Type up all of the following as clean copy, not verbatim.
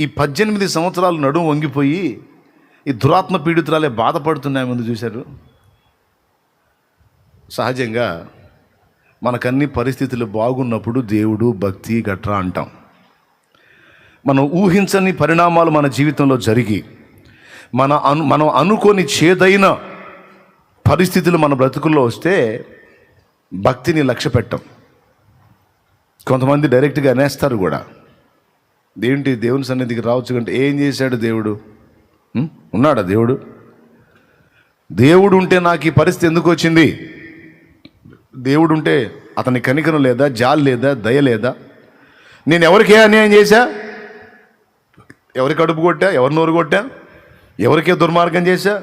ఈ 18 సంవత్సరాలు నడుము వంగిపోయి ఈ దురాత్మ పీడితురాలే బాధపడుతున్నాయి ముందు చూశారు. సహజంగా మనకన్ని పరిస్థితులు బాగున్నప్పుడు దేవుడు, భక్తి గట్రా అంటాం. మనం ఊహించని పరిణామాలు మన జీవితంలో జరిగి మనం అనుకోని చేదైన పరిస్థితులు మన బ్రతుకుల్లో వస్తే భక్తిని లక్ష్య పెట్టం. కొంతమంది డైరెక్ట్గా అనేస్తారు కూడా. ఏంటి దేవుని సన్నిధికి రావచ్చు అంటే ఏం చేశాడు దేవుడు? ఉన్నాడా దేవుడు? దేవుడు ఉంటే నాకు ఈ పరిస్థితి ఎందుకు వచ్చింది? దేవుడు ఉంటే అతని కనికరం లేదా, జాలి లేదా, దయ లేదా? నేను ఎవరికే అన్యాయం చేశా? ఎవరి కడుపు కొట్టా? ఎవరి నోరు కొట్టా? ఎవరికే దుర్మార్గం చేశా?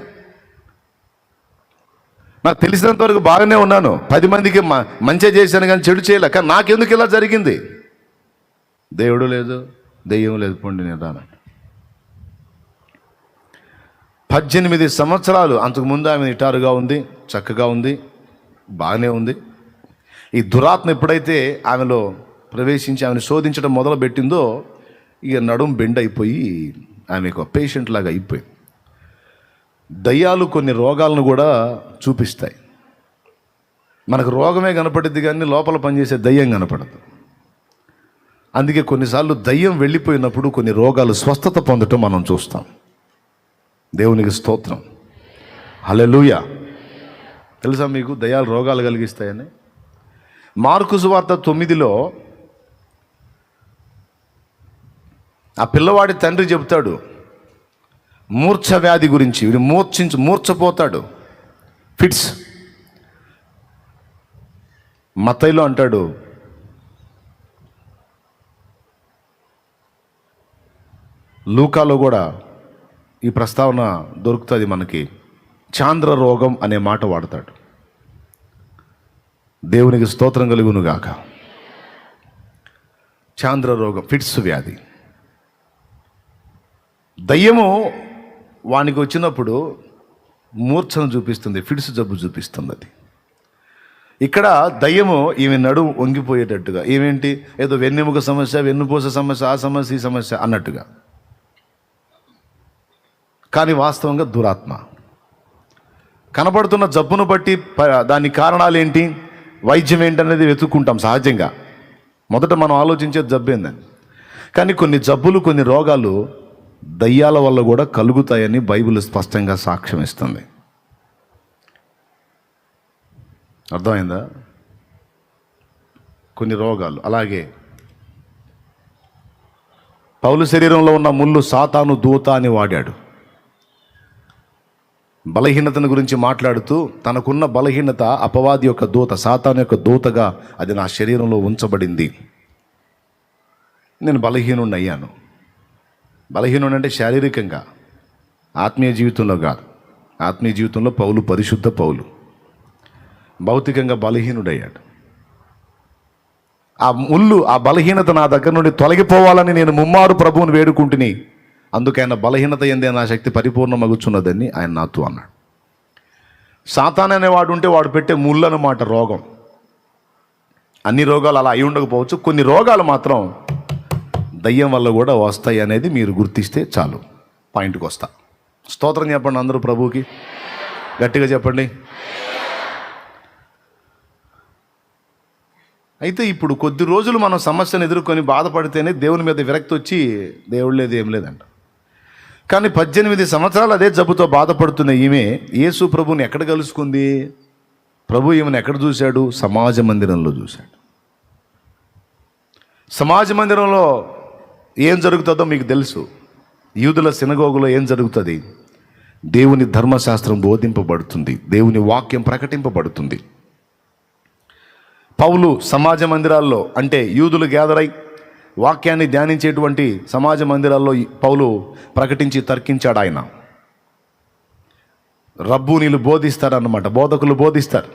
నాకు తెలిసినంత వరకు బాగానే ఉన్నాను, 10 మందికి మంచిగా చేశాను కానీ చెడు చేయలే. కానీ నాకెందుకు ఇలా జరిగింది? దేవుడు లేదు, దెయ్యం లేదు, పొండి నేను రాను. 18 సంవత్సరాలు అంతకుముందు ఆమె నిటారుగా ఉంది, చక్కగా ఉంది, బాగానే ఉంది. ఈ దురాత్మ ఎప్పుడైతే ఆమెలో ప్రవేశించి ఆమెను శోధించడం మొదలుపెట్టిందో ఇక నడుం బెండ్ అయిపోయి ఆమె ఒక పేషెంట్ లాగా అయిపోయింది. దయ్యాలు కొన్ని రోగాలను కూడా చూపిస్తాయి. మనకు రోగమే కనపడుద్ది కానీ లోపల పనిచేసే దయ్యం కనపడదు. అందుకే కొన్నిసార్లు దయ్యం వెళ్ళిపోయినప్పుడు కొన్ని రోగాలు స్వస్థత పొందటం మనం చూస్తాం. దేవునికి స్తోత్రం, హల్లెలూయా. తెలుసా మీకు దయ్యాలు రోగాలు కలిగిస్తాయని? మార్కు సువార్త 9లో ఆ పిల్లవాడి తండ్రి చెబుతాడు మూర్ఛ వ్యాధి గురించి. వీడు మూర్ఛపోతాడు, ఫిట్స్. మత్తయిలో అంటాడు లూకాలో కూడా ఈ ప్రస్తావన దొరుకుతుంది మనకి. చాంద్ర రోగం అనే మాట వాడతాడు. దేవునికి స్తోత్రం కలుగునుగాక. చాంద్ర రోగం, ఫిట్స్ వ్యాధి. దయ్యము వానికి వచ్చినప్పుడు మూర్ఛను చూపిస్తుంది, ఫిట్స్ జబ్బు చూపిస్తుంది. అది ఇక్కడ దయ్యము ఈమె నడుము వంగిపోయేటట్టుగా, ఏమేంటి ఏదో వెన్నెముక సమస్య, వెన్నుపూస సమస్య, ఆ సమస్య, ఈ సమస్య అన్నట్టుగా. కానీ వాస్తవంగా దురాత్మ. కనపడుతున్న జబ్బును బట్టి దాని కారణాలు ఏంటి, వైద్యం ఏంటనేది వెతుక్కుంటాం సహజంగా. మొదట మనం ఆలోచించేది జబ్బు ఏందని. కానీ కొన్ని జబ్బులు, కొన్ని రోగాలు దయ్యాల వల్ల కూడా కలుగుతాయని బైబిల్ స్పష్టంగా సాక్ష్యం ఇస్తుంది. అర్థమైందా? కొన్ని రోగాలు. అలాగే పౌలు శరీరంలో ఉన్న ముళ్ళు సాతాను దూత అని వాడాడు. బలహీనతను గురించి మాట్లాడుతూ తనకున్న బలహీనత అపవాది యొక్క దూత, సాతాను యొక్క దూతగా అది నా శరీరంలో ఉంచబడింది. నేను బలహీనుడిని అయ్యాను. బలహీనుడు అంటే శారీరకంగా, ఆత్మీయ జీవితంలో కాదు. ఆత్మీయ జీవితంలో పౌలు పరిశుద్ధ పౌలు, భౌతికంగా బలహీనుడయ్యాడు. ఆ ముళ్ళు, ఆ బలహీనత నా దగ్గర నుండి తొలగిపోవాలని నేను ముమ్మారు ప్రభువుని వేడుకుంటుని, అందుకైనా బలహీనత ఎందే నా శక్తి పరిపూర్ణమగుచున్నదని ఆయన నాతో అన్నాడు. సాతాన్ అనేవాడు ఉంటే వాడు పెట్టే ముళ్ళు అన్నమాట రోగం. అన్ని రోగాలు అలా అయి ఉండకపోవచ్చు, కొన్ని రోగాలు మాత్రం దయ్యం వల్ల కూడా వస్తాయి అనేది మీరు గుర్తిస్తే చాలు. పాయింట్కి వస్తా. స్తోత్రం చెప్పండి అందరూ ప్రభువుకి, గట్టిగా చెప్పండి. అయితే ఇప్పుడు కొద్ది రోజులు మనం సమస్యను ఎదుర్కొని బాధపడితేనే దేవుని మీద విరక్తి వచ్చి దేవుడు లేదు, ఏం లేదంట. కానీ 18 సంవత్సరాలు అదే జబ్బుతో బాధపడుతున్న ఈమె యేసు ప్రభుని ఎక్కడ కలుసుకుంది? ప్రభు ఈమెను ఎక్కడ చూశాడు? సమాజ మందిరంలో చూశాడు. సమాజ మందిరంలో ఏం జరుగుతుందో మీకు తెలుసు. యూదుల సినగోగులో ఏం జరుగుతుంది? దేవుని ధర్మశాస్త్రం బోధింపబడుతుంది, దేవుని వాక్యం ప్రకటింపబడుతుంది. పౌలు సమాజ మందిరాల్లో, అంటే యూదులు గ్యాదర్ అయి వాక్యాన్ని ధ్యానించేటువంటి సమాజ మందిరాల్లో పౌలు ప్రకటించి తర్కించాడు. ఆయన రబ్బూనీలు బోధిస్తారన్నమాట, బోధకులు బోధిస్తారు.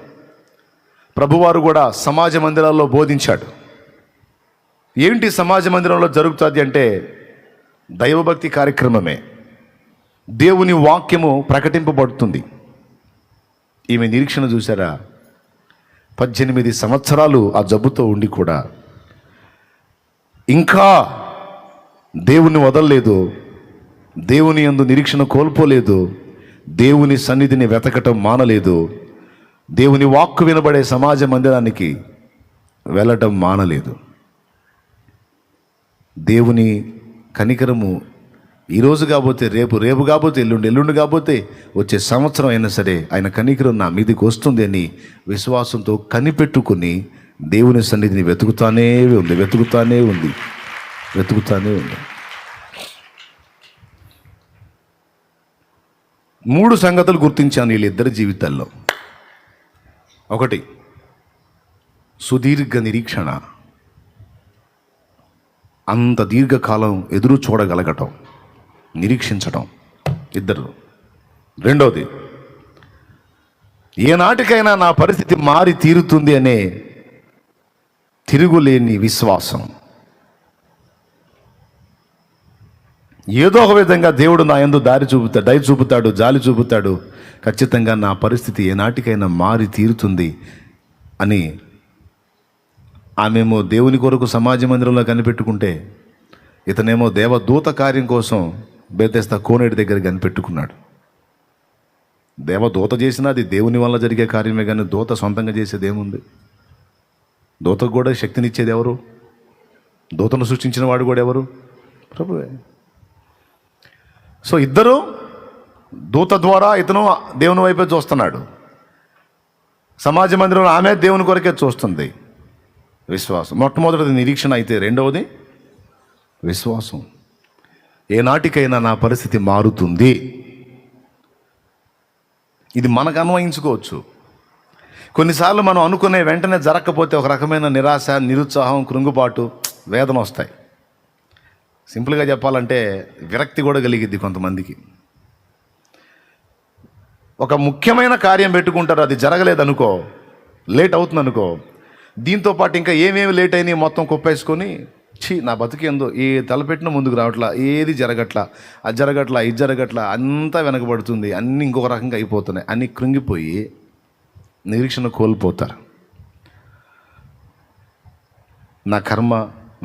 ప్రభువారు కూడా సమాజ మందిరాల్లో బోధించాడు. ఏంటి సమాజ మందిరంలో జరుగుతుంది అంటే దైవభక్తి కార్యక్రమమే. దేవుని వాక్యము ప్రకటింపబడుతుంది. ఈమె నిరీక్షణ చూసారా? 18 సంవత్సరాలు ఆ జబ్బుతో ఉండి కూడా ఇంకా దేవుని వదలలేదు, దేవుని యందు నిరీక్షణ కోల్పోలేదు, దేవుని సన్నిధిని వెతకటం మానలేదు, దేవుని వాక్కు వినబడే సమాజ మందిరానికి వెళ్ళటం మానలేదు. దేవుని కనికరము ఈరోజు కాకపోతే రేపు, రేపు కాకపోతే ఎల్లుండి, ఎల్లుండి కాకపోతే వచ్చే సంవత్సరం అయినా సరే ఆయన కనికరం నా మీదకి వస్తుంది అని విశ్వాసంతో కనిపెట్టుకుని దేవుని సన్నిధిని వెతుకుతానే ఉంది. 3 సంగతులు గుర్తించాను వీళ్ళిద్దరి జీవితాల్లో. 1, సుదీర్ఘ నిరీక్షణ, అంత దీర్ఘకాలం ఎదురు చూడగలగటం, నిరీక్షించటం ఇద్దరు. 2, ఏనాటికైనా నా పరిస్థితి మారి తీరుతుంది అనే తిరుగులేని విశ్వాసం. ఏదో ఒక విధంగా దేవుడు నా యందు దయ చూపుతాడు, జాలి చూపుతాడు, ఖచ్చితంగా నా పరిస్థితి ఏనాటికైనా మారి తీరుతుంది అని ఆమెమో దేవుని కొరకు సమాజ మందిరంలో కనిపెట్టుకుంటే, ఇతనేమో దేవదూత కార్యం కోసం బెతెస్దా కోనేటి దగ్గర కనిపెట్టుకున్నాడు. దేవదూత చేసినా అది దేవుని వల్ల జరిగే కార్యమే, కానీ దూత సొంతంగా చేసేది ఏముంది? దూతకు కూడా శక్తినిచ్చేది ఎవరు? దూతను సృష్టించిన వాడు కూడా ఎవరు? ప్రభువే. సో ఇద్దరు దూత ద్వారా, ఇతను దేవుని వైపే చూస్తున్నాడు, సమాజ మందిరంలో ఆమె దేవుని కొరకే చూస్తుంది. విశ్వాసం మొట్టమొదటిది నిరీక్షణ అయితే, రెండవది విశ్వాసం. ఏనాటికైనా నా పరిస్థితి మారుతుంది. ఇది మనకు అన్వయించుకోవచ్చు. కొన్నిసార్లు మనం అనుకునే వెంటనే జరగకపోతే ఒక రకమైన నిరాశ, నిరుత్సాహం, కృంగుబాటు, వేదన వస్తాయి. సింపుల్గా చెప్పాలంటే విరక్తి కూడా కలిగిద్ది కొంతమందికి. ఒక ముఖ్యమైన కార్యం పెట్టుకుంటారు, అది జరగలేదనుకో, లేట్ అవుతుందనుకో, దీంతో పాటు ఇంకా ఏమేమి లేట్ అయినాయి మొత్తం కుప్పేసుకొని, నా బతుకేందో ఏ తలపెట్టిన ముందుకు రావట్లా, ఏది జరగట్లా, అది జరగట్లా, ఇది జరగట్లా, అంతా వెనకబడుతుంది, అన్నీ ఇంకొక రకంగా అయిపోతున్నాయి అని కృంగిపోయి నిరీక్షణ కోల్పోతారు. నా కర్మ,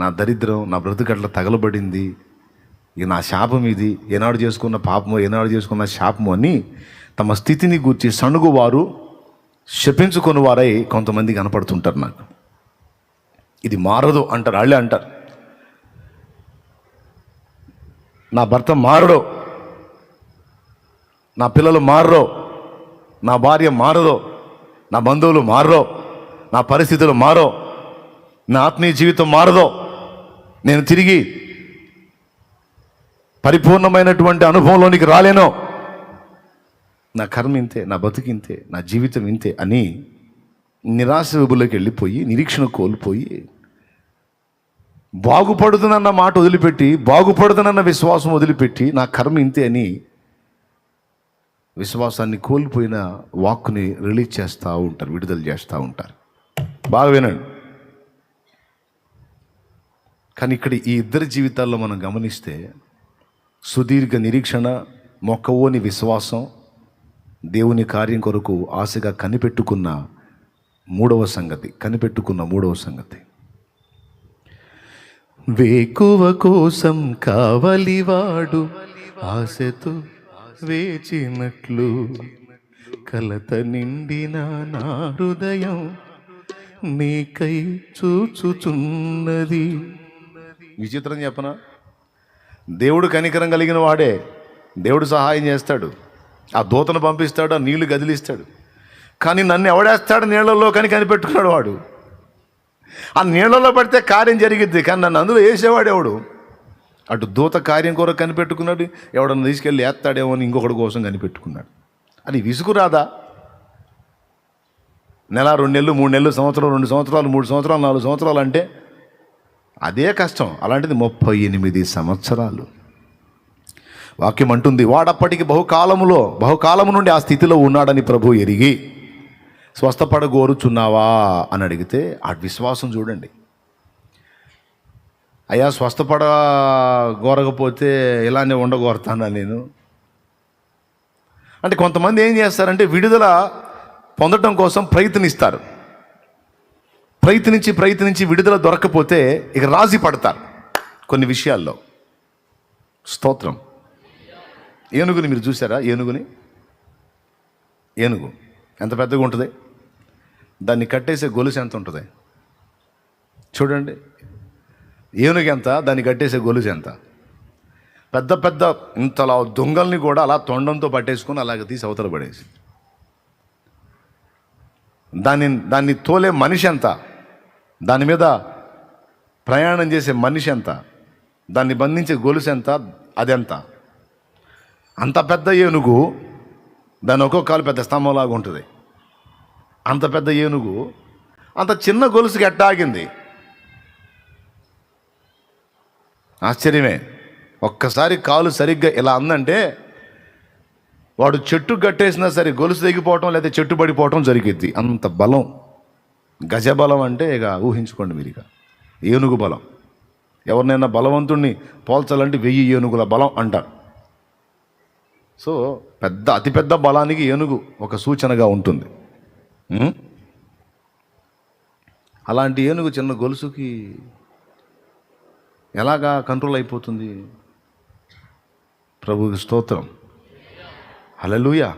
నా దరిద్రం, నా బ్రతుకట్లా తగలబడింది, నా శాపం ఇది, ఏనాడు చేసుకున్న పాపమో, ఏనాడు చేసుకున్న శాపమో అని తమ స్థితిని గూర్చి సణుగువారు, శపించుకొని వారై కొంతమంది కనపడుతుంటారు. నాకు ఇది మారదు అంటారు, వాళ్ళే అంటారు. నా భర్త మారడో, నా పిల్లలు మారరో, నా భార్య మారదో, నా బంధువులు మారరో, నా పరిస్థితులు మారో, నా ఆత్మీయ జీవితం మారదో, నేను తిరిగి పరిపూర్ణమైనటువంటి అనుభవంలోనికి రాలేనో, నా కర్మ ఇంతే, నా బతుకింతే, నా జీవితం ఇంతే అని నిరాశ విభులోకి వెళ్ళిపోయి నిరీక్షణ కోల్పోయి, బాగుపడుతున్న మాట వదిలిపెట్టి, బాగుపడుతున్న విశ్వాసం వదిలిపెట్టి, నా కర్మ ఇంతే అని విశ్వాసాన్ని కోల్పోయిన వాక్కుని రిలీజ్ చేస్తూ ఉంటారు, విడుదల చేస్తూ ఉంటారు. బాగా వినండి. కానీ ఇక్కడ ఈ ఇద్దరి జీవితాల్లో మనం గమనిస్తే సుదీర్ఘ నిరీక్షణ, మొక్కవోని విశ్వాసం, దేవుని కార్యం కొరకు ఆశగా కనిపెట్టుకున్న మూడవ సంగతి, వేకువ కోసం కావలివాడు ఆశతో వేచినట్లు కలత నిండిన నా హృదయం నీకై చూచుచున్నది. విచిత్రం చెప్పనా? దేవుడు కనికరం కలిగిన వాడే, దేవుడు సహాయం చేస్తాడు, ఆ దూతను పంపిస్తాడు, ఆ నీళ్లు గదిలిస్తాడు. కానీ నన్ను ఎవడేస్తాడు నీళ్లలో కానీ కనిపెట్టుకున్నాడు వాడు. ఆ నీళ్లలో పడితే కార్యం జరిగిద్ది, కానీ నన్ను అందులో వేసేవాడు ఎవడు? అటు దూత కార్యం కొరకు కనిపెట్టుకున్నాడు, ఎవడన్నా తీసుకెళ్ళి వేస్తాడేమో అని ఇంకొకటి కోసం కనిపెట్టుకున్నాడు. అని విసుగు రాదా? నెల, 2 నెలలు, 3 నెలలు, సంవత్సరం, 2 సంవత్సరాలు, 3 సంవత్సరాలు, 4 సంవత్సరాలు అంటే అదే కష్టం. అలాంటిది 38 సంవత్సరాలు. వాక్యం అంటుంది, వాడప్పటికి బహుకాలము నుండి ఆ స్థితిలో ఉన్నాడని ప్రభు ఎరిగి స్వస్థపడగోరుచున్నావా అని అడిగితే ఆ విశ్వాసం చూడండి. అయ్యా స్వస్థపడగోరకపోతే ఇలానే ఉండగోరుతానా నేను అంటే, కొంతమంది ఏం చేస్తారంటే విడుదల పొందటం కోసం ప్రయత్నిస్తారు. ప్రయత్నించి విడుదల దొరకకపోతే ఇక రాజీ పడతారు కొన్ని విషయాల్లో. స్తోత్రం. ఏనుగుని మీరు చూసారా? ఏనుగు ఎంత పెద్దగా ఉంటుంది? దాన్ని కట్టేసే గొలుసు ఎంత ఉంటుంది చూడండి. ఏనుగు ఎంత, దాన్ని కట్టేసే గొలుసు ఎంత? పెద్ద పెద్ద ఇంతలా దొంగల్ని కూడా అలా తొండంతో పట్టేసుకొని అలాగ తీసి అవతల పడేసి, దాన్ని తోలే మనిషి ఎంత, దాని మీద ప్రయాణం చేసే మనిషి ఎంత, దాన్ని బంధించే గొలుసు ఎంత, అదెంత? అంత పెద్ద ఏనుగు, దాని ఒక్కొక్క కాలు పెద్ద స్తంభంలాగా ఉంటుంది. అంత పెద్ద ఏనుగు అంత చిన్న గొలుసుకి ఎట్ట ఆగింది? ఆశ్చర్యమే. ఒక్కసారి కాలు సరిగ్గా ఇలా అందంటే వాడు చెట్టు కట్టేసినా సరే గొలుసు తెగిపోవటం లేదా చెట్టు పడిపోవటం జరిగిద్ది. అంత బలం. గజబలం అంటే ఇక ఊహించుకోండి మీరు. ఇక ఏనుగు బలం. ఎవరినైనా బలవంతుణ్ణి పోల్చాలంటే 1000 ఏనుగుల బలం అంటారు. సో అతిపెద్ద బలానికి ఏనుగు ఒక సూచనగా ఉంటుంది. అలాంటి ఏనుగు చిన్న గొలుసుకి ఎలాగా కంట్రోల్ అయిపోతుంది? ప్రభువుకి స్తోత్రం. హల్లెలూయా.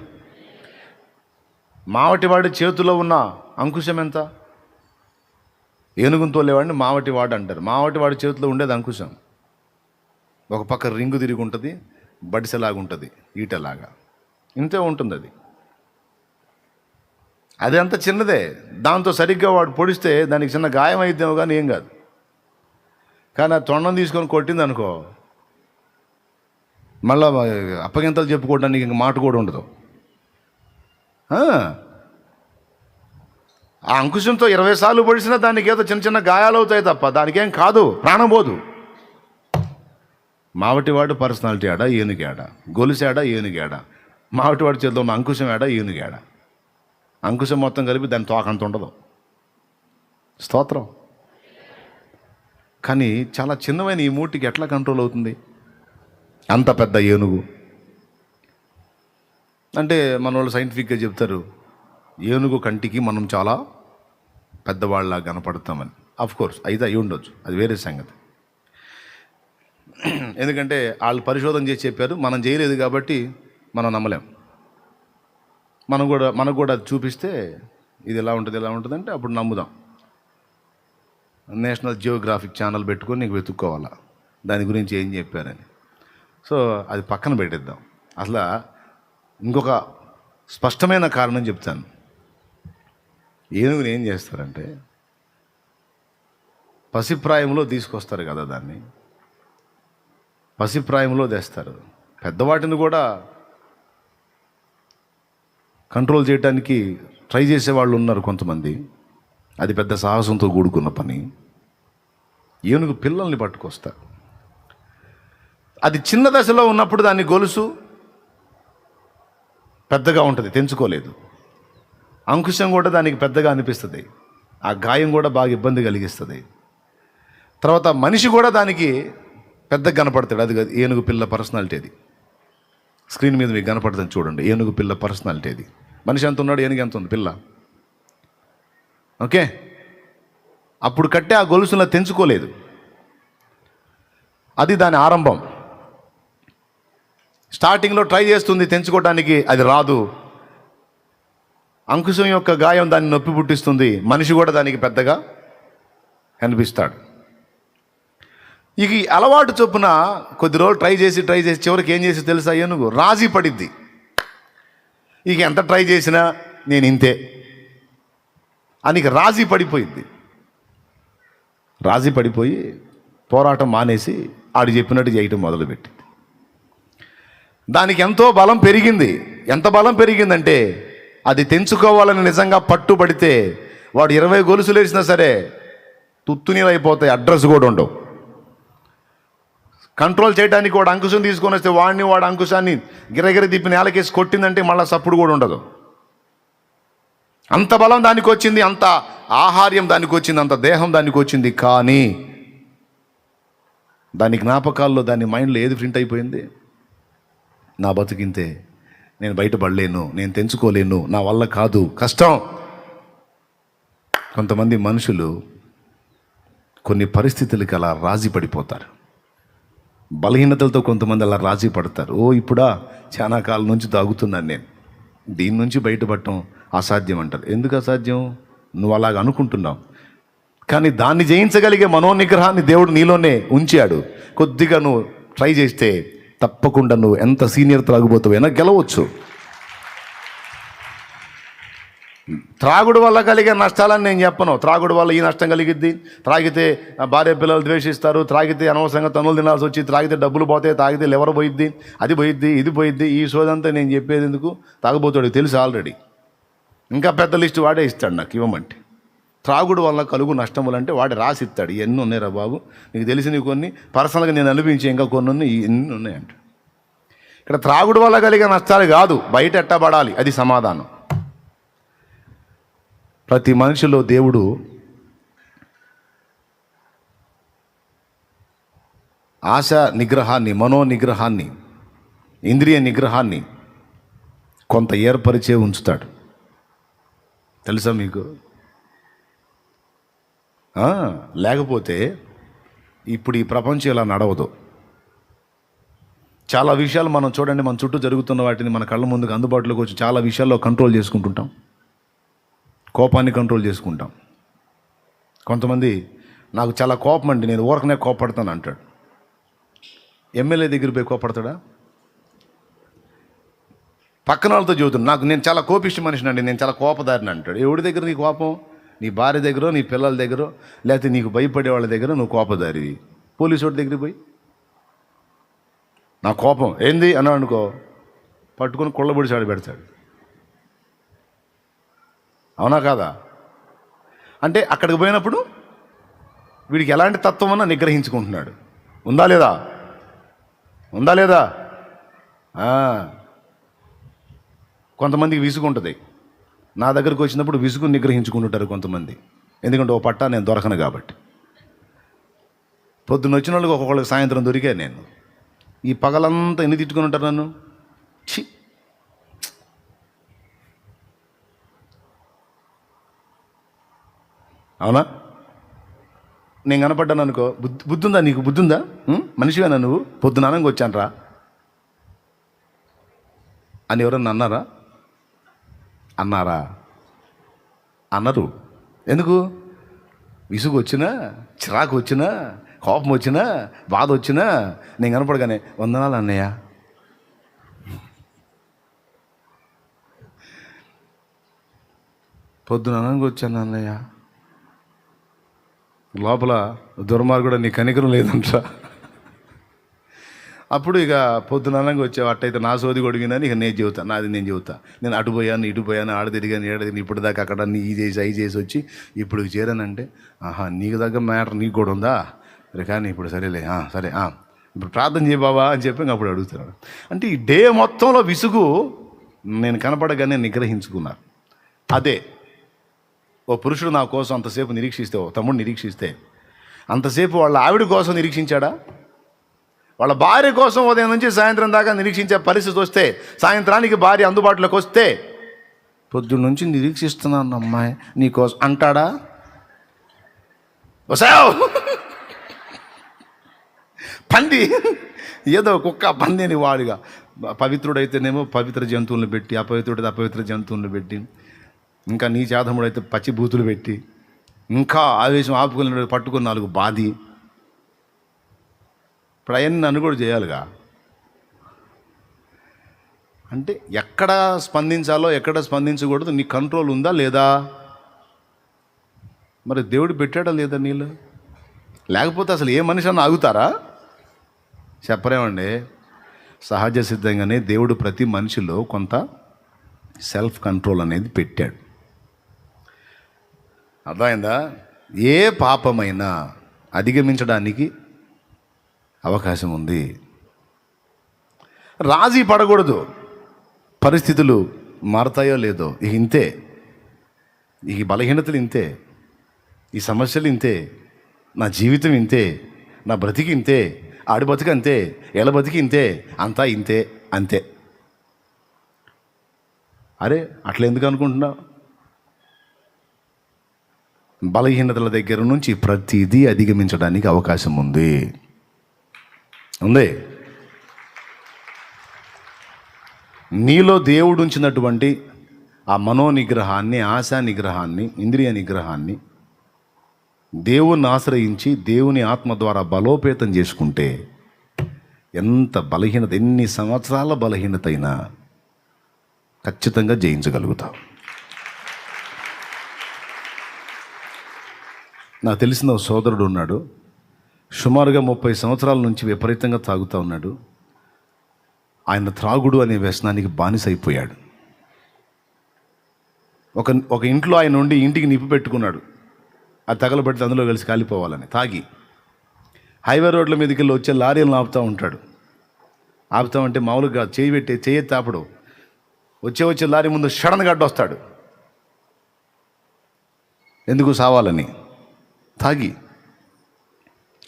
మావటివాడి చేతిలో ఉన్న అంకుశం ఎంత? ఏనుగును తోలేవాడిని మావటివాడు అంటారు. మావటివాడి చేతిలో ఉండేది అంకుశం. ఒక పక్క రింగు తిరిగి ఉంటుంది, బడిసెలాగా ఉంటుంది, ఈటలాగా ఇంతే ఉంటుంది. అది అంత చిన్నదే. దాంతో సరిగ్గా వాడు పొడిస్తే దానికి చిన్న గాయం అయిద్దేమో కానీ ఏం కాదు. కానీ ఆ తొండం తీసుకొని కొట్టింది అనుకో, మళ్ళా అప్పగింతలు చెప్పుకోవడానికి ఇంక మాట కూడా ఉండదు. ఆ అంకుశంతో 20 సార్లు పొడిచినా దానికి ఏదో చిన్న చిన్న గాయాలు అవుతాయి తప్ప దానికేం కాదు, ప్రాణం పోదు. మావటివాడు పర్సనాలిటీ ఆడా, ఏనుగు ఆడా? గొలుసు ఆడా, ఏనుగు ఆడా? మావటివాడి చేతిలో ఉన్న అంకుశం ఆడా, ఏనుగు ఆడా? అంకుశం మొత్తం కలిపి దాని తోకంత ఉండదు. స్తోత్రం. కానీ చాలా చిన్నమైన ఈ మూటికి ఎట్లా కంట్రోల్ అవుతుంది? అంత పెద్ద ఏనుగు అంటే మన వాళ్ళు సైంటిఫిక్గా చెప్తారు, ఏనుగు కంటికి మనం చాలా పెద్దవాళ్ళలా కనపడతామని. కోర్స్ అయితే అయి ఉండొచ్చు, అది వేరే సంగతి. ఎందుకంటే వాళ్ళు పరిశోధన చేసి చెప్పారు, మనం చేయలేదు కాబట్టి మనం నమ్మలేం. మనకు కూడా అది చూపిస్తే ఇది ఎలా ఉంటుంది అంటే అప్పుడు నమ్ముదాం. నేషనల్ జియోగ్రాఫిక్ ఛానల్ పెట్టుకొని నీకు వెతుక్కోవాలా దాని గురించి ఏం చెప్పారని. సో అది పక్కన పెట్టేద్దాం. అసలు ఇంకొక స్పష్టమైన కారణం చెప్తాను. ఏనుగుని ఏం చేస్తారంటే పసిప్రాయంలో తీసుకొస్తారు కదా, దాన్ని పసిప్రాయంలో తెస్తారు. పెద్దవాటిని కూడా కంట్రోల్ చేయడానికి ట్రై చేసేవాళ్ళు ఉన్నారు కొంతమంది. అది పెద్ద సాహసంతో కూడుకున్న పని. ఏనుగు పిల్లల్ని పట్టుకొస్తారు. అది చిన్న దశలో ఉన్నప్పుడు దాని గొలుసు పెద్దగా ఉంటుంది, తెంచుకోలేదు. అంకుశం కూడా దానికి పెద్దగా అనిపిస్తుంది. ఆ గాయం కూడా బాగా ఇబ్బంది కలిగిస్తుంది. తర్వాత మనిషి కూడా దానికి పెద్దగా కనపడతాడు. అది ఏనుగు పిల్ల పర్సనాలిటీ. అది స్క్రీన్ మీద మీకు కనపడుతుంది చూడండి. ఏనుగు పిల్ల పర్సనాలిటీ అది. మనిషి ఎంత ఉన్నాడు, ఏనుగు ఎంత ఉంది, పిల్ల. ఓకే, అప్పుడు కట్టే ఆ గొలుసులా తెంచుకోలేదు. అది దాని ఆరంభం. స్టార్టింగ్లో ట్రై చేస్తుంది తెంచుకోవడానికి, అది రాదు. అంకుశం యొక్క గాయం దాన్ని నొప్పి పుట్టిస్తుంది. మనిషి కూడా దానికి పెద్దగా కనిపిస్తాడు. ఇక అలవాటు చొప్పున కొద్ది రోజులు ట్రై చేసి చివరికి ఏం చేసి తెలుసా, ఏనుగు రాజీ పడిద్ది. ఇక ఎంత ట్రై చేసినా నేను ఇంతే అని రాజీ పడిపోయింది. రాజీ పడిపోయి పోరాటం మానేసి ఆడు చెప్పినట్టు చేయటం మొదలుపెట్టింది. దానికి ఎంతో బలం పెరిగింది. ఎంత బలం పెరిగిందంటే అది తెంచుకోవాలని నిజంగా పట్టుబడితే వాడు 20 గొలుసులు వేసినా సరే తుత్తునీళ్ళు అయిపోతాయి, అడ్రస్ కూడా ఉండవు. కంట్రోల్ చేయడానికి వాడు అంకుశం తీసుకొని వస్తే వాడు అంకుశాన్ని గిరగిర తిప్పి నేలకేసి కొట్టిందంటే మళ్ళీ సప్పుడు కూడా ఉండదు. అంత బలం దానికి వచ్చింది, అంత ఆహార్యం దానికి వచ్చింది, అంత దేహం దానికి వచ్చింది. కానీ దాని జ్ఞాపకాల్లో, దాని మైండ్లో ఏది ప్రింట్ అయిపోయింది? నా బతుకింతే, నేను బయటపడలేను, నేను తెంచుకోలేను, నా వల్ల కాదు, కష్టం. కొంతమంది మనుషులు కొన్ని పరిస్థితులకి అలా రాజీ పడిపోతారు. బలహీనతలతో కొంతమంది అలా రాజీ పడతారు. ఇప్పుడా చాలా కాలం నుంచి తాగుతున్నాను నేను, దీని నుంచి బయటపడటం అసాధ్యం అంటారు. ఎందుకు అసాధ్యం? నువ్వు అలాగ అనుకుంటున్నావు, కానీ దాన్ని జయించగలిగే మనోనిగ్రహాన్ని దేవుడు నీలోనే ఉంచాడు. కొద్దిగా నువ్వు ట్రై చేస్తే తప్పకుండా నువ్వు ఎంత సీనియర్ త్రాగుబోతువైనా గెలవచ్చు. త్రాగుడు వల్ల కలిగే నష్టాలని నేను చెప్పను. త్రాగుడు వల్ల ఈ నష్టం కలిగిద్ది, త్రాగితే భార్య పిల్లలు ద్వేషిస్తారు, త్రాగితే అనవసరంగా తనులు తినాల్సి వచ్చి, త్రాగితే డబ్బులు పోతాయి, తాగితే లివర్ పోయిద్ది, అది పోయిద్ది, ఇది పోయిద్ది. ఈ సోదంతా నేను చెప్పేది ఎందుకు? తాగబోతాడు తెలుసు ఆల్రెడీ. ఇంకా పెద్ద లిస్టు వాడే ఇస్తాడు నాకు ఇవ్వమంటే. త్రాగుడు వల్ల కలుగు నష్టములంటే వాడు రాసి ఇస్తాడు. ఎన్ని ఉన్నాయిరా బాబు, నీకు తెలిసినవి కొన్ని, పర్సనల్గా నేను అనిపించి ఇంకా కొన్ని ఉన్నాయి, ఎన్ని ఉన్నాయంట. ఇక్కడ త్రాగుడు వల్ల కలిగే నష్టాలు కాదు, బయట ఎట్టబడాలి, అది సమాధానం. ప్రతి మనిషిలో దేవుడు ఆశ నిగ్రహాన్ని, మనో నిగ్రహాన్ని, ఇంద్రియ నిగ్రహాన్ని కొంత ఏర్పరిచే ఉంచుతాడు. తెలుసా మీకు? లేకపోతే ఇప్పుడు ఈ ప్రపంచం ఇలా నడవదు. చాలా విషయాలు మనం చూడండి, మన చుట్టూ జరుగుతున్న వాటిని మన కళ్ళ ముందుకు అందుబాటులోకి వచ్చి చాలా విషయాల్లో కంట్రోల్ చేసుకుంటుంటాం, కోపాన్ని కంట్రోల్ చేసుకుంటాం. కొంతమంది నాకు చాలా కోపం అండి, నేను ఊరకనే కోపడతాను అంటాడు. ఎమ్మెల్యే దగ్గర పోయి కోపడతాడా? పక్కన వాళ్ళతో చెబుతాడు, నేను చాలా కోపిష్టి మనిషిని అండి, నేను చాలా కోపదారిని అంటాడు. ఎవడి దగ్గర నీ కోపం? నీ భార్య దగ్గర, నీ పిల్లల దగ్గర, లేకపోతే నీకు భయపడే వాళ్ళ దగ్గర నువ్వు కోపదారివి. పోలీసు వాడి దగ్గరికి పోయి నా కోపం ఏంది అన్నాడు అనుకో, పట్టుకొని కుళ్ళబొడి చాడు పెడతాడు. అవునా కాదా? అంటే అక్కడికి పోయినప్పుడు వీడికి ఎలాంటి తత్వం అన్నా నిగ్రహించుకుంటున్నాడు. ఉందా లేదా? ఉందా లేదా? కొంతమందికి విసుగు ఉంటుంది. నా దగ్గరకు వచ్చినప్పుడు విసుగు నిగ్రహించుకుంటుంటారు కొంతమంది. ఎందుకంటే ఓ పట్టా నేను దొరకను కాబట్టి. పొద్దున్న వచ్చిన వాళ్ళకి ఒక్కొక్కళ్ళకి సాయంత్రం దొరికా నేను. ఈ పగలంతా ఎన్ని తిట్టుకుని ఉంటారు నన్ను. ఛీ, అవునా? నేను కనపడ్డాను అనుకో, బుద్ధి ఉందా నీకు? బుద్ధి ఉందా? మనిషివేనా నువ్వు? పొద్దున అనంగా వచ్చాను రా అని ఎవరన్నా అన్నారా? అన్నారు. ఎందుకు? విసుగు వచ్చినా, చిరాకు వచ్చినా, కోపం వచ్చినా, బాధ వచ్చినా నేను కనపడగానే వందనాలు అన్నయ్య, పొద్దున అనంగా వచ్చాను అన్నయ్య. లోపల దుర్మార్గుడు నీ కనికరం లేదంటా. అప్పుడు ఇక పొద్దుననంగా వచ్చావు, అట్టయితే నా సోది కొడిగినని ఇక నేను చెబుతా, నాది నేను చెబుతా. నేను అటు పోయాను, ఇటు పోయాను, ఆడ తిరిగాను, ఏడ తిరిగి, ఇప్పుడు దాకా అక్కడ ఈ చేసి అవి చేసి వచ్చి ఇప్పుడు చేరానంటే, నీకు దగ్గర మ్యాటర్ నీకు కూడా ఉందా? కానీ ఇప్పుడు సరేలే, సరే ఇప్పుడు ప్రార్థన చేయ బాబా అని చెప్పి ఇంక అప్పుడు అడుగుతున్నాడు. అంటే ఈ డే మొత్తంలో విసుగు నేను కనపడగానే నిగ్రహించుకున్నారు. అదే ఓ పురుషుడు నా కోసం అంతసేపు నిరీక్షిస్తే, ఓ తమ్ముడు నిరీక్షిస్తే, అంతసేపు వాళ్ళ ఆవిడ కోసం నిరీక్షించాడా? వాళ్ళ భార్య కోసం ఉదయం నుంచి సాయంత్రం దాకా నిరీక్షించే పరిస్థితి వస్తే, సాయంత్రానికి భార్య అందుబాటులోకి వస్తే, పొద్దున్న నుంచి నిరీక్షిస్తున్నాను అమ్మాయి నీకోసం అంటాడా? వసావ్ పంది, ఏదో కుక్క పంది అని వాడిగా. పవిత్రుడైతేనేమో పవిత్ర జంతువులను పెట్టి, అపవిత్రుడైతే అపవిత్ర జంతువులను పెట్టి, ఇంకా నీ చేతముడైతే పచ్చి బూతులు పెట్టి, ఇంకా ఆవేశం ఆపుకుని పట్టుకుని 4 బాధి. ఇప్పుడు అవన్నీ నన్ను కూడా చేయాలిగా. అంటే ఎక్కడ స్పందించాలో ఎక్కడ స్పందించకూడదు నీ కంట్రోల్ ఉందా లేదా? మరి దేవుడు పెట్టాడా లేదా నీళ్ళు? లేకపోతే అసలు ఏ మనిషి అన్న ఆగుతారా? చెప్పరేమండి. సహజ సిద్ధంగానే దేవుడు ప్రతి మనిషిలో కొంత సెల్ఫ్ కంట్రోల్ అనేది పెట్టాడు. అర్థమైందా? ఏ పాపమైనా అధిగమించడానికి అవకాశం ఉంది. రాజీ పడకూడదు. పరిస్థితులు మారతాయో లేదో, ఇక ఇంతే, ఈ బలహీనతలు ఇంతే, ఈ సమస్యలు ఇంతే, నా జీవితం ఇంతే, నా బ్రతికి ఇంతే, ఆడి బతికి అంతే, ఎలా బతికి ఇంతే, అంతా ఇంతే అంతే. అరే అట్లా ఎందుకు అనుకుంటున్నావు? బలహీనతల దగ్గర నుంచి ప్రతిదీ అధిగమించడానికి అవకాశం ఉంది. ఉంది. నీలో దేవుడు ఉంచినటువంటి ఆ మనోనిగ్రహాన్ని, ఆశా నిగ్రహాన్ని, ఇంద్రియ నిగ్రహాన్ని దేవుణ్ణి ఆశ్రయించి దేవుని ఆత్మ ద్వారా బలోపేతం చేసుకుంటే ఎంత బలహీనత, ఎన్ని సంవత్సరాల బలహీనత అయినా ఖచ్చితంగా జయించగలుగుతావు. నాకు తెలిసిన ఒక సోదరుడు ఉన్నాడు, సుమారుగా 30 సంవత్సరాల నుంచి విపరీతంగా తాగుతూ ఉన్నాడు. ఆయన త్రాగుడు అనే వ్యసనానికి బానిస అయిపోయాడు. ఒక ఇంట్లో ఆయన ఉండి ఇంటికి నిప్పు పెట్టుకున్నాడు, అది తగలబెడితే అందులో కలిసి కాలిపోవాలని. తాగి హైవే రోడ్ల మీదకి వెళ్ళి వచ్చే లారీలను ఆపుతూ ఉంటాడు. ఆపుతామంటే మామూలుగా చేయెత్తి ఆపడు. వచ్చే లారీ ముందు సడన్గా అడ్డొస్తాడు. ఎందుకు? సావాలని. తాగి.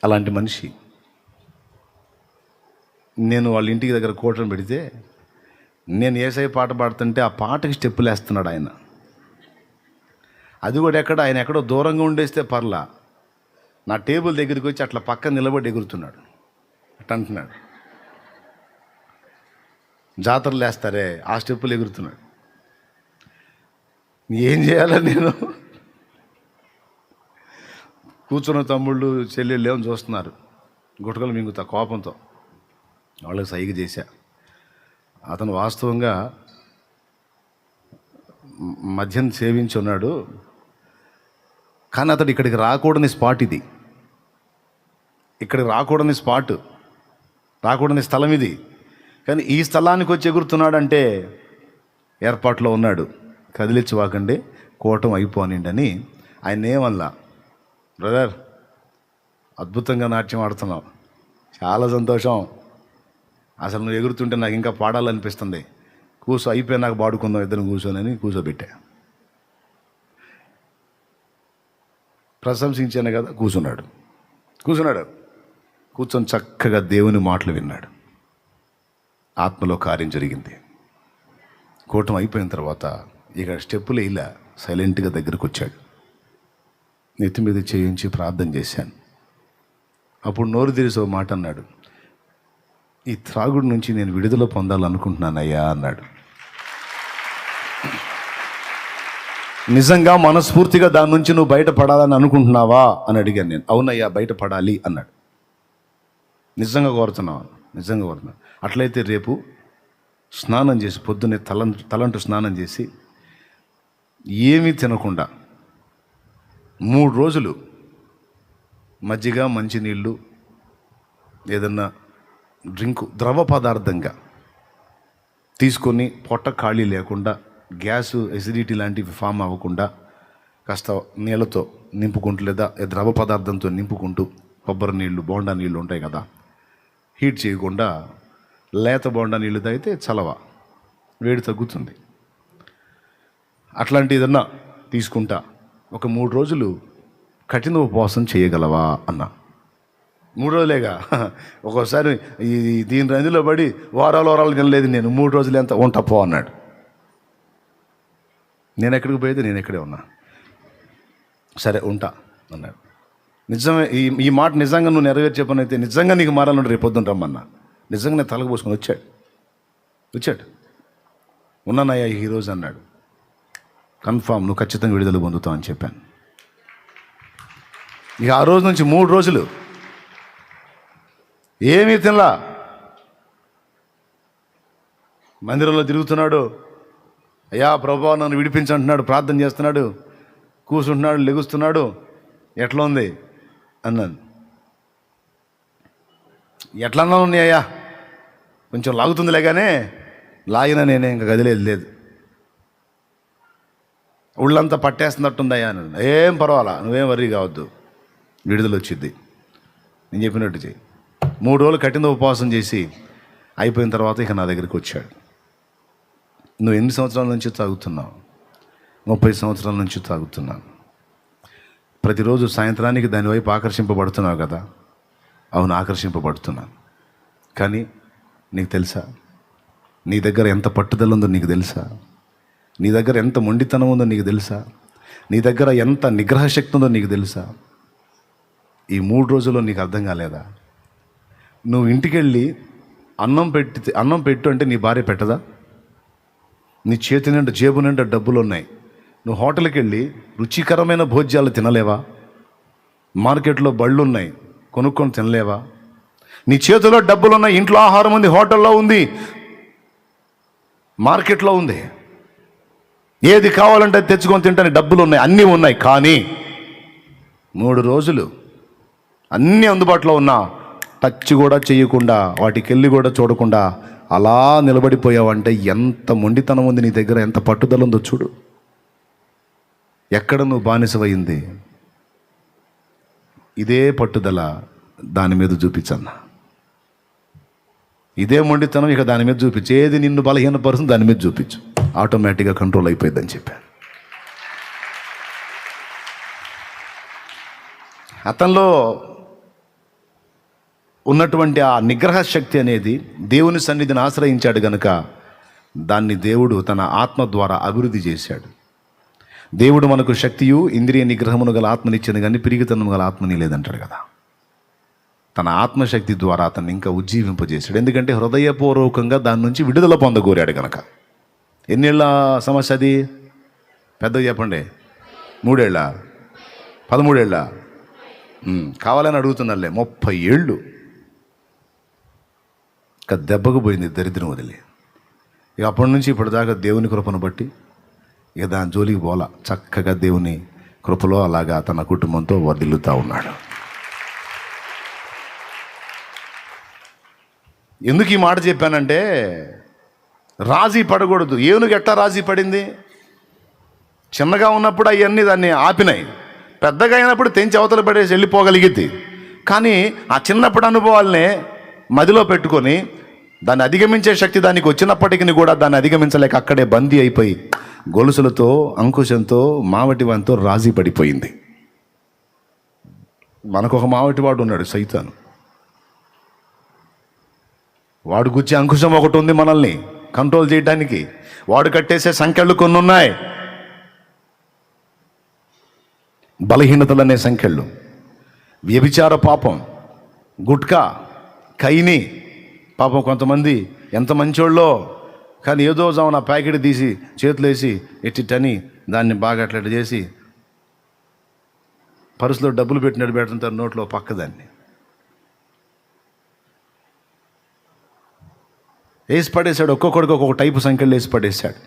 అలాంటి మనిషి. నేను వాళ్ళ ఇంటికి దగ్గర కూటమి పెడితే నేను యేసయ్య పాట పాడుతుంటే ఆ పాటకి స్టెప్పులు వేస్తున్నాడు ఆయన. అది కూడా ఆయన ఎక్కడో దూరంగా ఉండేస్తే పర్లా, నా టేబుల్ దగ్గరికి వచ్చి అట్లా పక్కన నిలబడి ఎగురుతున్నాడు. అట్లా అంటున్నాడు. జాతరలు వేస్తారే ఆ స్టెప్పులు ఎగురుతున్నాడు. ఏం చేయాలని నేను? కూర్చున్న తమ్ముళ్ళు చెల్లెళ్ళు ఏమని చూస్తున్నారు, గుటకలు మింగుతా కోపంతో. వాళ్ళకి సైగ చేశా. అతను వాస్తవంగా మద్యం సేవించి ఉన్నాడు, కానీ అతడు ఇక్కడికి రాకూడని స్పాట్ ఇది. ఇక్కడికి రాకూడని స్పాట్, రాకూడని స్థలం ఇది. కానీ ఈ స్థలానికి వచ్చి ఎగురుతున్నాడంటే ఏర్పాట్లో ఉన్నాడు. కదిలించవాకండి, కూటం అయిపోనిండని ఆయన ఏమల్లా. బ్రదర్, అద్భుతంగా నాట్యం ఆడుతున్నావు, చాలా సంతోషం, అసలు నువ్వు ఎగురుతుంటే నాకు ఇంకా పాడాలనిపిస్తుంది, కూర్చో, అయిపోయి నాకు పాడుకుందాం ఇద్దరు కూర్చోనని కూర్చోబెట్టా. ప్రశంసించాను కదా. కూర్చున్నాడు. కూర్చొని చక్కగా దేవుని మాటలు విన్నాడు. ఆత్మలో కార్యం జరిగింది. కూటం అయిపోయిన తర్వాత ఇక స్టెప్పులు ఇలా సైలెంట్గా దగ్గరకు వచ్చాడు. నెత్తి మీద చేయించి ప్రార్థన చేశాను. అప్పుడు నోరు తెరిసి ఒక మాట అన్నాడు, ఈ త్రాగుడి నుంచి నేను విడుదల పొందాలనుకుంటున్నానయ్యా అన్నాడు. నిజంగా మనస్ఫూర్తిగా దాని నుంచి నువ్వు బయటపడాలని అనుకుంటున్నావా అని అడిగాను నేను. అవునయ్యా, బయటపడాలి అన్నాడు. నిజంగా కోరుతున్నావా? నిజంగా కోరుతున్నా. అట్లయితే రేపు స్నానం చేసి, పొద్దున్నే తలంటు స్నానం చేసి ఏమీ తినకుండా 3 రోజులు మజ్జిగ, మంచినీళ్ళు, ఏదన్నా డ్రింకు ద్రవ పదార్థంగా తీసుకొని పొట్ట ఖాళీ లేకుండా, గ్యాసు, ఎసిడిటీ లాంటివి ఫామ్ అవ్వకుండా కాస్త నీళ్ళతో నింపుకుంటూ, లేదా ద్రవ పదార్థంతో నింపుకుంటూ, కొబ్బరి నీళ్ళు, బోండా నీళ్ళు ఉంటాయి కదా, హీట్ చేయకుండా లేత బోండా నీళ్ళు తాగితే చలవ, వేడి తగ్గుతుంది. అట్లాంటి ఏదన్నా తీసుకుంటా ఒక 3 రోజులు కఠిన ఉపవాసం చేయగలవా అన్నా. 3 రోజులేగా, ఒక్కోసారి దీని రందిలో పడి వారాలు తినలేదు నేను. 3 రోజులు ఎంత ఉంటా పో అన్నాడు. నేను ఎక్కడికి పోయేది, నేను ఎక్కడే ఉన్నా. సరే ఉంటా అన్నాడు. నిజమే, ఈ మాట నిజంగా నువ్వు నెరవేర్చే పని అయితే నిజంగా నీకు మారాలంటే రేపు పొద్దున రమ్మన్నా. నిజంగా నేను తలకు పోసుకొని వచ్చాడు. ఉన్నానయ్యా ఈరోజు అన్నాడు. కన్ఫామ్, నువ్వు ఖచ్చితంగా విడుదల పొందుతావు అని చెప్పాను. ఇక ఆ రోజు నుంచి 3 రోజులు ఏమీ తినలా. మందిరంలో తిరుగుతున్నాడు. అయ్యా ప్రభువా నన్ను విడిపించంటున్నాడు, ప్రార్థన చేస్తున్నాడు, కూర్చుంటున్నాడు, లెగుస్తున్నాడు. ఎట్లా ఉంది అన్నాను. ఎట్లా అన్నా ఉన్నాయి అయ్యా, కొంచెం లాగుతుందిలే, కానీ లాగినా నేనే ఇంకా కదిలేదు లేదు, ఒళ్ళంతా పట్టేస్తున్నట్టుందయ్యా అని. ఏం పర్వాలా, నువ్వేం వర్రీ కావద్దు, విడుదల వచ్చింది, నేను చెప్పినట్టు చెయ్యి. 3 రోజులు కఠిన ఉపవాసం చేసి అయిపోయిన తర్వాత ఇక నా దగ్గరికి వచ్చాడు. నువ్వు ఎన్ని సంవత్సరాల నుంచి తాగుతున్నావు? 30 సంవత్సరాల నుంచి తాగుతున్నాను. ప్రతిరోజు సాయంత్రానికి దానివైపు ఆకర్షింపబడుతున్నావు కదా? అవును, ఆకర్షింపబడుతున్నాను. కానీ నీకు తెలుసా, నీ దగ్గర ఎంత పట్టుదల ఉందో నీకు తెలుసా? నీ దగ్గర ఎంత మొండితనం ఉందో నీకు తెలుసా? నీ దగ్గర ఎంత నిగ్రహ శక్తి ఉందో నీకు తెలుసా? ఈ 3 రోజుల్లో నీకు అర్థం కాలేదా? నువ్వు ఇంటికెళ్ళి అన్నం పెట్టు అంటే నీ భార్య పెట్టదా? నీ చేతి నిండా జేబు నిండా డబ్బులు ఉన్నాయి, నువ్వు హోటల్కి వెళ్ళి రుచికరమైన భోజ్యాలు తినలేవా? మార్కెట్లో బళ్ళు ఉన్నాయి, కొనుక్కొని తినలేవా? నీ చేతిలో డబ్బులు ఉన్నాయి, ఇంట్లో ఆహారం ఉంది, హోటల్లో ఉంది, మార్కెట్లో ఉంది, ఏది కావాలంటే తెచ్చుకొని తింటానికి డబ్బులు ఉన్నాయి, అన్నీ ఉన్నాయి. కానీ 3 రోజులు అన్నీ అందుబాటులో ఉన్నా టచ్ కూడా చేయకుండా, వాటికి వెళ్ళి కూడా చూడకుండా అలా నిలబడిపోయావంటే ఎంత మొండితనం ఉంది నీ దగ్గర, ఎంత పట్టుదల ఉందో చూడు. ఎక్కడ నువ్వు బానిసవయింది? ఇదే పట్టుదల దాని మీద చూపించన్నా, ఇదే మొండితనం ఇక దాని మీద చూపించు. ఏది నిన్ను బలహీనపరుస్తుంది దాని మీద చూపించు, ఆటోమేటిక్గా కంట్రోల్ అయిపోయిందని చెప్పాను. అతనిలో ఉన్నటువంటి ఆ నిగ్రహ శక్తి అనేది దేవుని సన్నిధిని ఆశ్రయించాడు గనుక దాన్ని దేవుడు తన ఆత్మ ద్వారా అభివృద్ధి చేశాడు. దేవుడు మనకు శక్తియు ఇంద్రియ నిగ్రహమును గల ఆత్మనిచ్చింది కానీ పిరిగితనము గల ఆత్మని లేదంటాడు కదా. తన ఆత్మశక్తి ద్వారా అతన్ని ఇంకా ఉజ్జీవింపజేశాడు. ఎందుకంటే హృదయపూర్వకంగా దాని నుంచి విడుదల పొందగోరాడు కనుక. ఎన్నేళ్ళ సమస్య అది? పెద్దగా చెప్పండి. 3 ఏళ్ళ? 13 ఏళ్ళ? కావాలని అడుగుతున్నారులే. 30 ఏళ్ళు ఇక దెబ్బకు పోయింది దరిద్రం వదిలి. ఇక అప్పటి నుంచి ఇప్పటిదాకా దేవుని కృపను బట్టి ఇక దాని జోలికి పోలా, చక్కగా దేవుని కృపలో అలాగా తన కుటుంబంతో వర్ధిల్లుతూ ఉన్నాడు. ఎందుకు ఈ మాట చెప్పానంటే, రాజీ పడకూడదు. ఏనుగు ఎట్టా రాజీ పడింది? చిన్నగా ఉన్నప్పుడు అవన్నీ దాన్ని ఆపినాయి, పెద్దగా అయినప్పుడు తెంచి అవతల పడేసి వెళ్ళిపోగలిగింది. కానీ ఆ చిన్నప్పుడు అనుభవాలనే మదిలో పెట్టుకొని దాన్ని అధిగమించే శక్తి దానికి వచ్చినప్పటికీ కూడా దాన్ని అధిగమించలేక అక్కడే బందీ అయిపోయి గొలుసులతో, అంకుశంతో, మావటివానితో రాజీ పడిపోయింది. మనకు ఒక మావటివాడు ఉన్నాడు, సైతాను. వాడు గుచ్చే అంకుశం ఒకటి ఉంది మనల్ని కంట్రోల్ చేయడానికి. వాడు కట్టేసే సంఖ్యలు కొన్ని ఉన్నాయి, బలహీనతలు అనే సంఖ్యలు. వ్యభిచార పాపం, గుట్కా, కైని పాపం. కొంతమంది ఎంత మంచోళ్ళో కానీ ఏదో జామున ప్యాకెట్ తీసి చేతులు వేసి ఎట్టిట్టని దాన్ని బాగా అట్లా చేసి పరుసులో డబ్బులు పెట్టినట్టు పెడుతుంటారు నోట్లో పక్కదాన్ని వేసి పడేశాడు. ఒక్కొక్కడికి ఒక్కొక్క టైపు సంఖ్యలు వేసి పడేశాడు.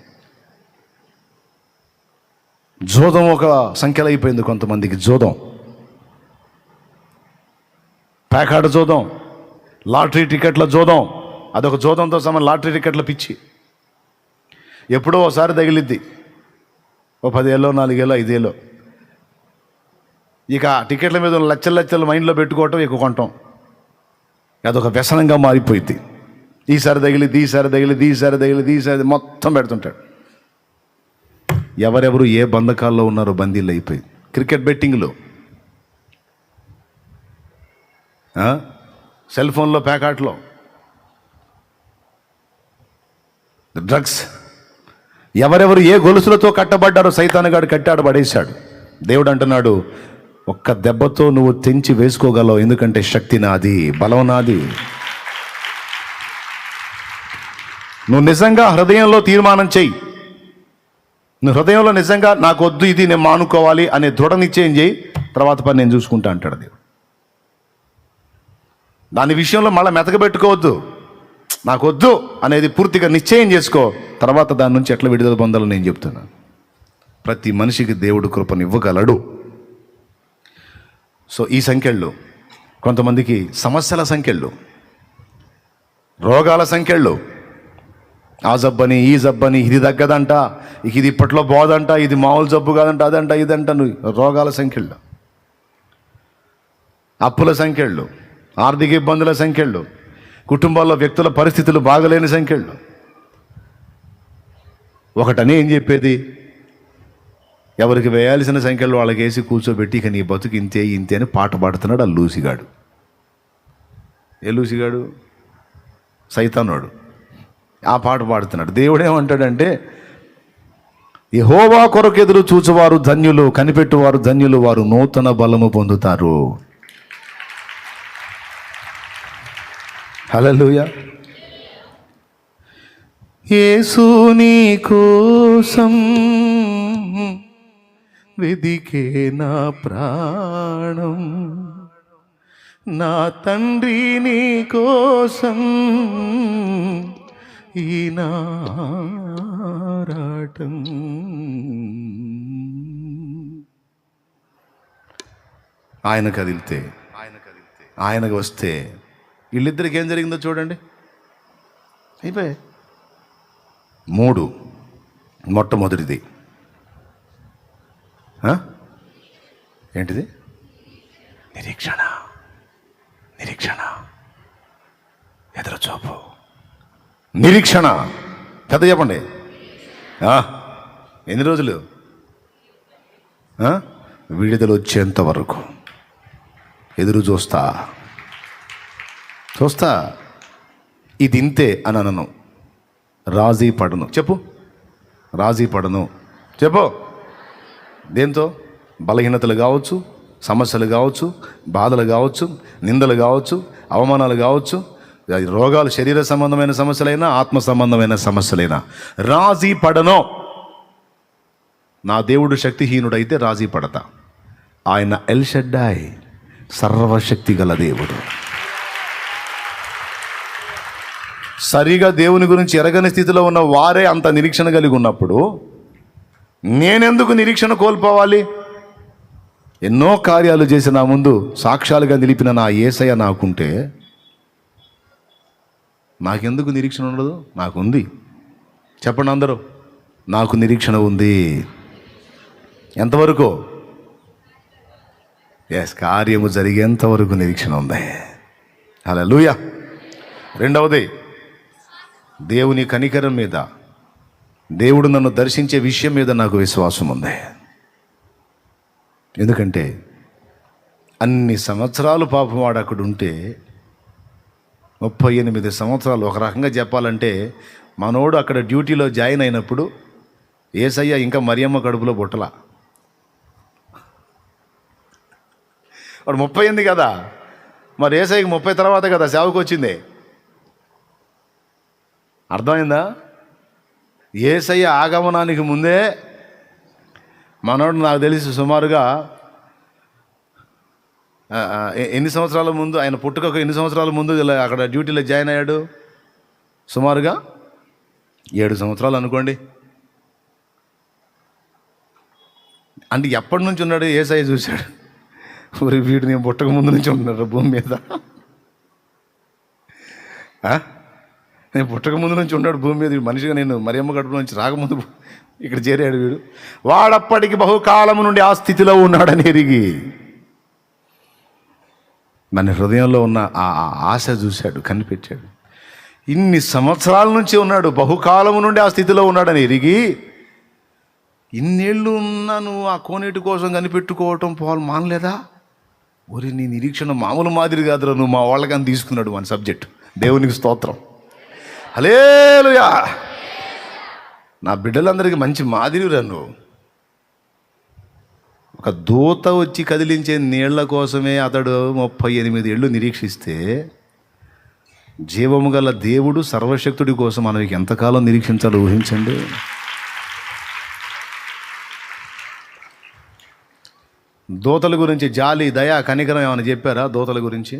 జోదం ఒక సంఖ్యలు అయిపోయింది కొంతమందికి. జోదం, ప్యాకాడ జోదం, లాటరీ టికెట్ల జోదం, అదొక జోదంతో సమానం. లాటరీ టికెట్ల పిచ్చి ఎప్పుడో ఒకసారి తగిలిద్ది, ఓ 10 ఏళ్ళో 4 ఏళ్ళో 5 ఏళ్ళో. ఇక టికెట్ల మీద లచ్చలు మైండ్లో పెట్టుకోవటం, ఎక్కువ కొనటం, అదొక వ్యసనంగా మారిపోయింది. ఈసారి తగిలిద్ది, ఈసారి తగిలిద్ది, ఈసారి తగిలిద్ది, ఈసారి మొత్తం పెడుతుంటాడు. ఎవరెవరు ఏ బంధకాల్లో ఉన్నారో బందీలు అయిపోయి. క్రికెట్ బెట్టింగ్లు, సెల్ ఫోన్లో, ప్యాకాట్లో, డ్రగ్స్, ఎవరెవరు ఏ గొలుసులతో కట్టబడ్డారో సైతానుగాడు కట్టాడు, పడేశాడు. దేవుడు అంటున్నాడు, ఒక్క దెబ్బతో నువ్వు తెంచి వేసుకోగలవు, ఎందుకంటే శక్తి నాది, బలం నాది. నువ్వు నిజంగా హృదయంలో తీర్మానం చెయ్యి. నువ్వు హృదయంలో నిజంగా నాకు వద్దు, ఇది నేను మానుకోవాలి అనే దృఢ నిశ్చయం చేయి. తర్వాత పని నేను చూసుకుంటా అంటాడు దేవుడు. దాని విషయంలో మళ్ళీ మెతకబెట్టుకోవద్దు. నాకు వద్దు అనేది పూర్తిగా నిశ్చయం చేసుకో. తర్వాత దాని నుంచి ఎట్లా విడుదల పొందాలో నేను చెప్తున్నాను. ప్రతి మనిషికి దేవుడు కృపనివ్వగలడు. సో ఈ సంఖ్యలు కొంతమందికి సమస్యల సంఖ్యలు, రోగాల సంఖ్యలు, ఆ జబ్బని ఈ జబ్బని, ఇది తగ్గదంట, ఇది ఇప్పట్లో బాధంట, ఇది మామూలు జబ్బు కాదంట, అదంట ఇదంట, రోగాల సంఖ్యలు, అప్పుల సంఖ్యలు, ఆర్థిక ఇబ్బందుల సంఖ్యలు, కుటుంబాల్లో వ్యక్తుల పరిస్థితులు బాగలేని సంఖ్యలు. ఒకటని ఏం చెప్పేది, ఎవరికి వేయాల్సిన సంఖ్యలు వాళ్ళకి వేసి కూర్చోబెట్టి ఇక నీ బతుకు ఇంతే ఇంతే అని పాట పాడుతున్నాడు ఆ లూసిగాడు. ఏ లూసిగాడు? సైతానోడు. ఆ పాట పాడుతున్నాడు. దేవుడు ఏమంటాడంటే, యెహోవా కొరకు ఎదురు చూచువారు ధన్యులు, కనిపెట్టువారు ధన్యులు, వారు నూతన బలము పొందుతారు. హల్లెలూయా. యేసు నీ కోసం వెదికే నా ప్రాణం, నా తండ్రి నీ కోసం ఈనారాటం. ఆయన కదిలితే, ఆయనకు వస్తే వీళ్ళిద్దరికి ఏం జరిగిందో చూడండి. అయిపోయి 3. మొట్టమొదటిది ఏంటిది? నిరీక్షణ. నిరీక్షణ, ఎదురుచూపు, నిరీక్షణ. పెద్ద చెప్పండి. ఎన్ని రోజులు? విడుదల వచ్చేంత వరకు ఎదురు చూస్తా. ఇది ఇంతే అని అనను, రాజీ పడను. చెప్పు, రాజీ పడను. చెప్పు. దేంతో? బలహీనతలు కావచ్చు, సమస్యలు కావచ్చు, బాధలు కావచ్చు, నిందలు కావచ్చు, అవమానాలు కావచ్చు, రోగాలు, శరీర సంబంధమైన సమస్యలైనా ఆత్మ సంబంధమైన సమస్యలైనా రాజీ పడను. నా దేవుడు శక్తిహీనుడైతే రాజీ పడతా. ఆయన ఎల్ షడ్డాయ్, సర్వశక్తి గల దేవుడు. సరిగా దేవుని గురించి ఎరగని స్థితిలో ఉన్న వారే అంత నిరీక్షణ కలిగి ఉన్నప్పుడు నేనెందుకు నిరీక్షణ కోల్పోవాలి? ఎన్నో కార్యాలు చేసి నా ముందు సాక్ష్యాలుగా నిలిపిన నా యేసయ్య నాకుంటే నాకెందుకు నిరీక్షణ ఉండదు? నాకుంది. చెప్పండి అందరూ, నాకు నిరీక్షణ ఉంది. ఎంతవరకు? కార్యము జరిగేంత వరకు నిరీక్షణ ఉంది. హల్లెలూయా. రెండవది, దేవుని కనికరం మీద, దేవుడు నన్ను దర్శించే విషయం మీద నాకు విశ్వాసం ఉంది. ఎందుకంటే అన్ని సంవత్సరాలు పాపం వాడు అక్కడ ఉంటే, 38 సంవత్సరాలు, ఒక రకంగా చెప్పాలంటే మనోడు అక్కడ డ్యూటీలో జాయిన్ అయినప్పుడు యేసయ్య ఇంకా మరియమ్మ కడుపులో పుట్టలా. వాడు 38 కదా, మరి యేసయ్యకి 30 తర్వాత కదా సేవకు వచ్చింది. అర్థమైందా? యేసయ్య ఆగమనానికి ముందే మనోడు నాకు తెలిసి సుమారుగా ఎన్ని సంవత్సరాల ముందు, ఆయన పుట్టుకకు ఎన్ని సంవత్సరాల ముందు అక్కడ డ్యూటీలో జాయిన్ అయ్యాడు? సుమారుగా 7 సంవత్సరాలు అనుకోండి. అంటే ఎప్పటి నుంచి ఉన్నాడు? యేసయ్య చూశాడు, మరి వీడు నేను పుట్టక ముందు నుంచి ఉంటున్నాడు భూమి మీద. నేను పుట్టక ముందు నుంచి ఉన్నాడు భూమి మీద. మనిషిగా నేను మరియమ్మ కడుపు నుంచి రాకముందు ఇక్కడ చేరాడు వీడు. వాడప్పటికి బహుకాలము నుండి ఆ స్థితిలో ఉన్నాడని ఎరిగి మన హృదయంలో ఉన్న ఆ ఆశ చూశాడు, కనిపెట్టాడు. ఇన్ని సంవత్సరాల నుంచి ఉన్నాడు, బహుకాలము నుండి ఆ స్థితిలో ఉన్నాడని ఎరిగి, ఇన్నేళ్ళు ఉన్నా నువ్వు ఆ కోనేటి కోసం కనిపెట్టుకోవటం మానలేదా? ఒరి, నీ నిరీక్షణ మామూలు మాదిరి కాదురా, నువ్వు మా వాళ్ళకని తీసుకున్నాడు మన సబ్జెక్ట్. దేవునికి స్తోత్రం. హల్లెలూయా. నా బిడ్డలందరికీ మంచి మాదిరిరా నువ్వు. ఒక దూత వచ్చి కదిలించే నీళ్ల కోసమే అతడు 38 ఏళ్ళు నిరీక్షిస్తే, జీవము గల దేవుడు సర్వశక్తుడి కోసం మనం ఎంతకాలం నిరీక్షించాలో ఊహించండి. దూతల గురించి జాలి, దయా, కనికరం ఏమైనా చెప్పారా? దూతల గురించి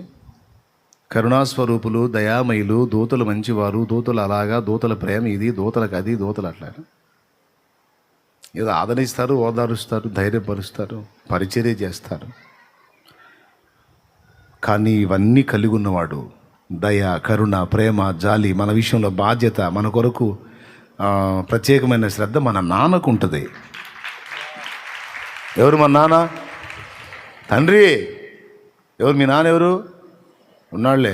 కరుణాస్వరూపులు, దయామయులు, దూతలు మంచివారు, దూతలు అలాగా, దూతల ప్రేమ ఇది, దూతలకు అది, దూతలు అట్లా. ఏదో ఆదరిస్తారు, ఓదారుస్తారు, ధైర్యపరుస్తారు, పరిచర్య చేస్తారు. కానీ ఇవన్నీ కలిగి ఉన్నవాడు దయ, కరుణ, ప్రేమ, జాలి, మన విషయంలో బాధ్యత, మన కొరకు ప్రత్యేకమైన శ్రద్ధ మన నాన్నకు ఉంటుంది. ఎవరు మన నాన్న? తండ్రి. ఎవరు మీ నాన్న? ఎవరు? ఉన్నాళ్లే,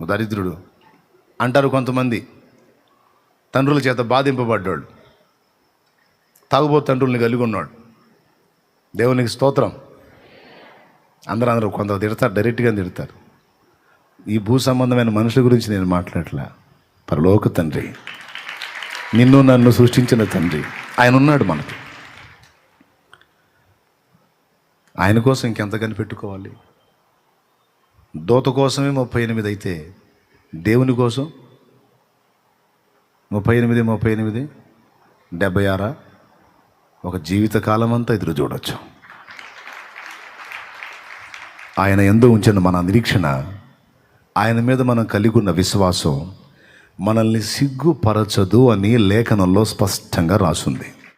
దరిద్రుడు అంటారు కొంతమంది. తండ్రుల చేత బాధింపబడ్డాడు, తాగుబోతు తండ్రుల్ని కలిగి ఉన్నాడు. దేవునికి స్తోత్రం. అందరూ కొందరు తిడతారు, డైరెక్ట్గా తిడతారు. ఈ భూ సంబంధమైన మనుషుల గురించి నేను మాట్లాడట్లా. పరలోక తండ్రి, నిన్ను నన్ను సృష్టించిన తండ్రి ఆయన ఉన్నాడు మనకు. ఆయన కోసం ఇంకెంత కనిపెట్టుకోవాలి? దూత కోసమే 38 అయితే దేవుని కోసం 38 76 ఒక జీవితకాలం అంతా ఎదురు చూడొచ్చు. ఆయన యందు ఉంచిన మన నిరీక్షణ, ఆయన మీద మనం కలిగి ఉన్న విశ్వాసం మనల్ని సిగ్గుపరచదు అని లేఖనంలో స్పష్టంగా రాసుంది.